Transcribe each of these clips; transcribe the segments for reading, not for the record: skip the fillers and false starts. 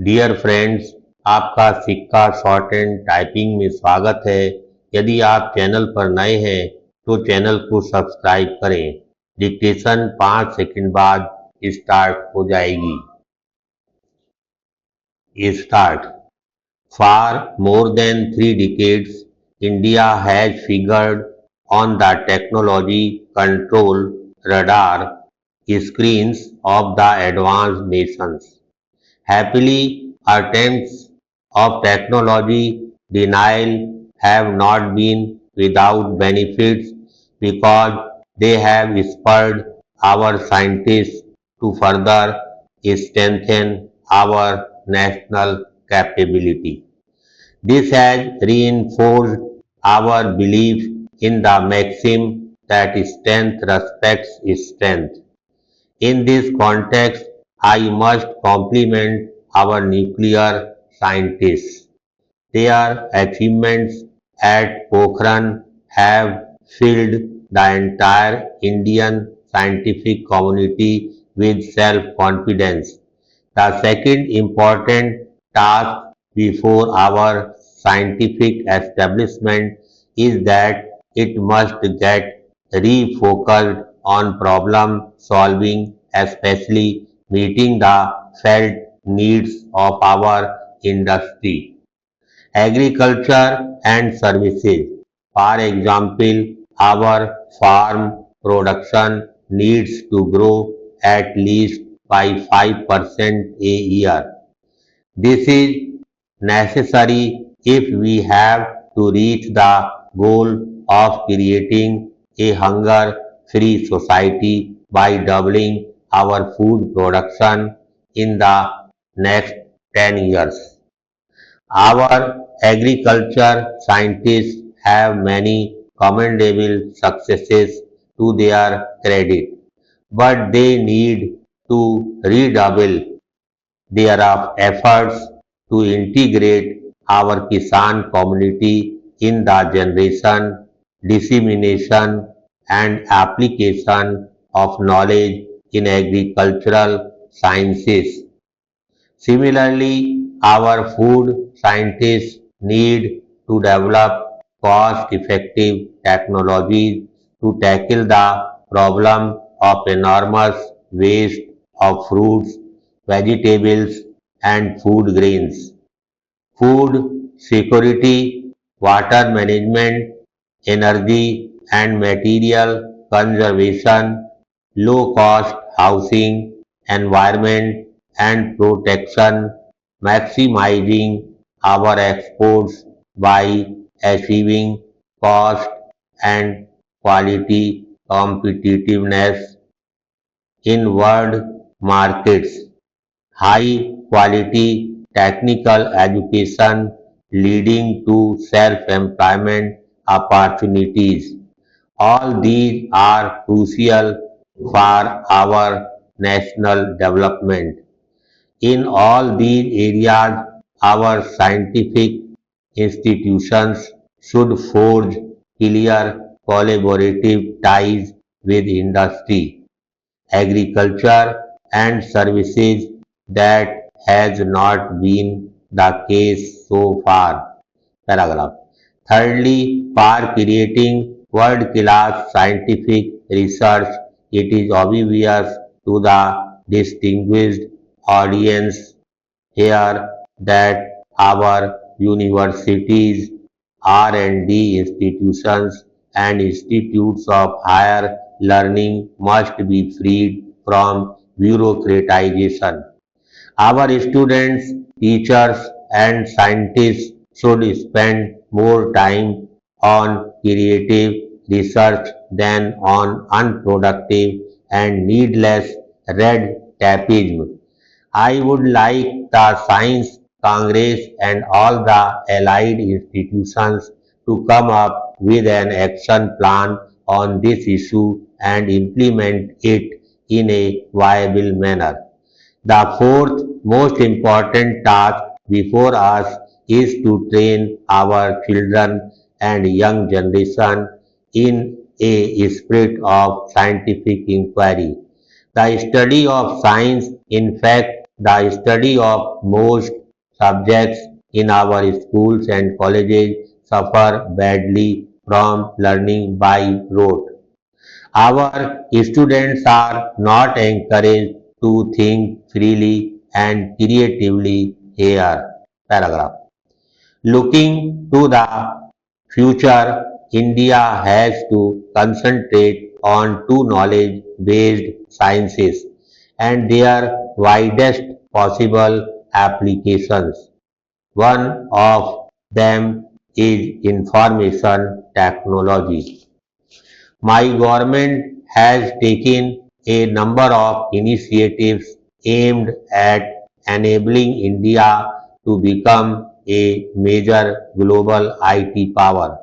Dear friends, आपका सिक्का short and typing में स्वागत है। यदि आप चैनल पर नए हैं तो चैनल को सब्सक्राइब करें। डिक्टेशन 5 सेकंड बाद स्टार्ट हो जाएगी। Start. For more than 3 decades, India has figured on the technology control radar screens of the advanced nations. Happily, attempts of technology denial have not been without benefits because they have spurred our scientists to further strengthen our national capability. This has reinforced our belief in the maxim that strength respects strength. In this context, I must compliment our nuclear scientists. Their achievements at Pokhran have filled the entire Indian scientific community with self-confidence. The second important task before our scientific establishment is that it must get refocused on problem solving, especially meeting the felt needs of our industry. Agriculture and services. For example, our farm production needs to grow at least by 5% a year. This is necessary if we have to reach the goal of creating a hunger-free society by doubling our food production in the next 10 years. Our agriculture scientists have many commendable successes to their credit, but they need to redouble their efforts to integrate our Kisan community in the generation, dissemination, and application of knowledge in agricultural sciences. Similarly, our food scientists need to develop cost-effective technologies to tackle the problem of enormous waste of fruits, vegetables, and food grains. Food security, water management, energy and material conservation, low-cost housing, environment and protection, maximizing our exports by achieving cost and quality competitiveness in world markets. High quality technical education leading to self-employment opportunities. All these are crucial for our national development. In all these areas, our scientific institutions should forge clear collaborative ties with industry, agriculture, and services that has not been the case so far. Paragraph. Thirdly, for creating world-class scientific research, it is obvious to the distinguished audience here that our universities, R&D institutions, and institutes of higher learning must be freed from bureaucratization. Our students, teachers, and scientists should spend more time on creative research than on unproductive and needless red tapeism. I would like the Science Congress and all the allied institutions to come up with an action plan on this issue and implement it in a viable manner. The fourth most important task before us is to train our children and young generation in a spirit of scientific inquiry. The study of science, in fact, the study of most subjects in our schools and colleges suffer badly from learning by rote. Our students are not encouraged to think freely and creatively here. Paragraph. Looking to the future, India has to concentrate on two knowledge-based sciences and their widest possible applications. One of them is information technology. My government has taken a number of initiatives aimed at enabling India to become a major global IT power,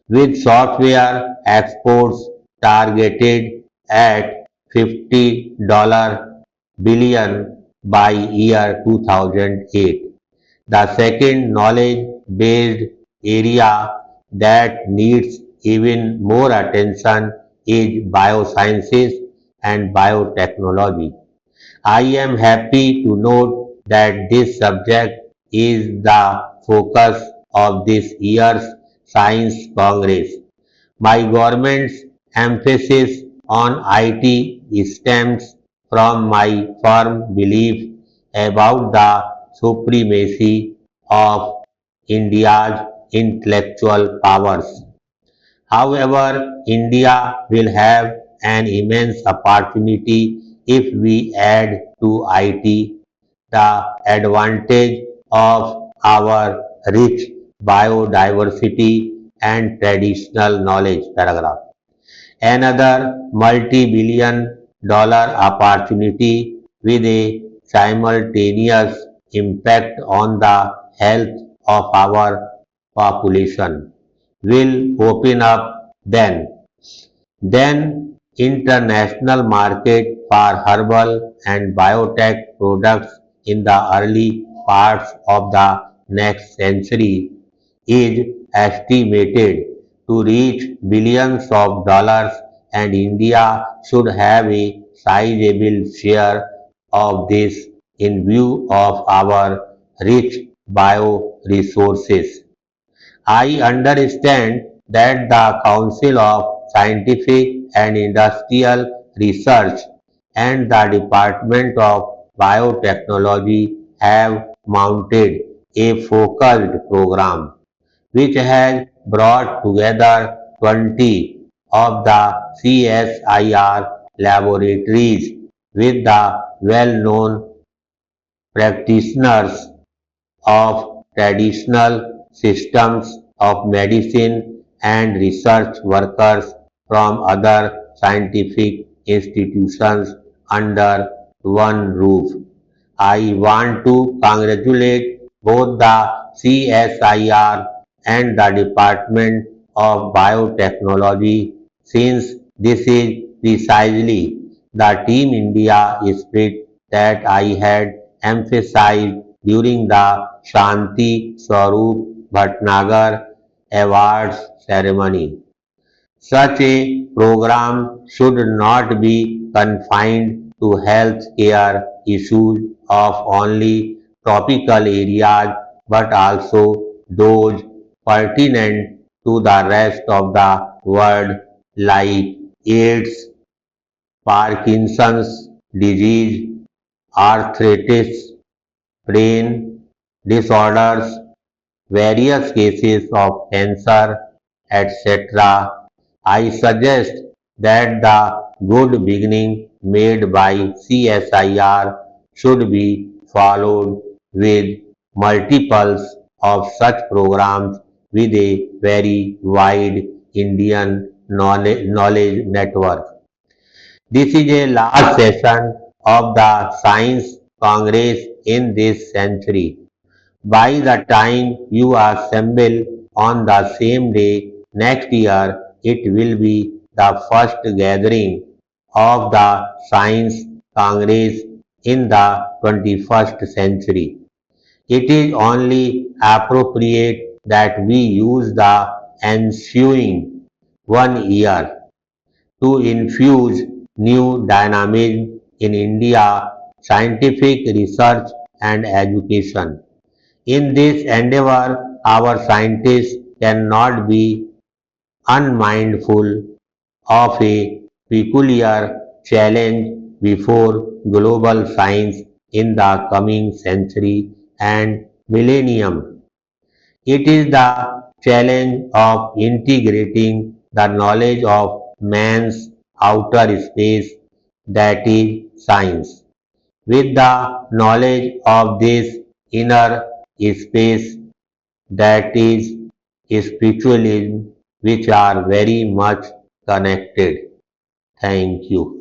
with software exports targeted at $50 billion by year 2008. The second knowledge-based area that needs even more attention is biosciences and biotechnology. I am happy to note that this subject is the focus of this year's Science Congress. My government's emphasis on IT stems from my firm belief about the supremacy of India's intellectual powers. However, India will have an immense opportunity if we add to IT the advantage of our rich biodiversity and traditional knowledge. Paragraph. Another multi-billion-dollar opportunity with a simultaneous impact on the health of our population will open up then international market for herbal and biotech products in the early parts of the next century is estimated to reach billions of dollars, and India should have a sizable share of this in view of our rich bioresources. I understand that the Council of Scientific and Industrial Research and the Department of Biotechnology have mounted a focused program which has brought together 20 of the CSIR laboratories with the well-known practitioners of traditional systems of medicine and research workers from other scientific institutions under one roof. I want to congratulate both the CSIR and the Department of Biotechnology since this is precisely the Team India spirit that I had emphasized during the Shanti Swarup Bhatnagar Awards ceremony. Such a program should not be confined to health care issues of only tropical areas but also those pertinent to the rest of the world like AIDS, Parkinson's disease, arthritis, brain disorders, various cases of cancer, etc. I suggest that the good beginning made by CSIR should be followed with multiples of such programs with a very wide Indian knowledge network. This is a last session of the Science Congress in this century. By the time you assemble on the same day next year, it will be the first gathering of the Science Congress in the 21st century. It is only appropriate that we use the ensuing 1 year to infuse new dynamism in India scientific research and education. In this endeavor, our scientists cannot be unmindful of a peculiar challenge before global science in the coming century and millennium. It is the challenge of integrating the knowledge of man's outer space, that is science, with the knowledge of this inner space, that is spiritualism, which are very much connected. Thank you.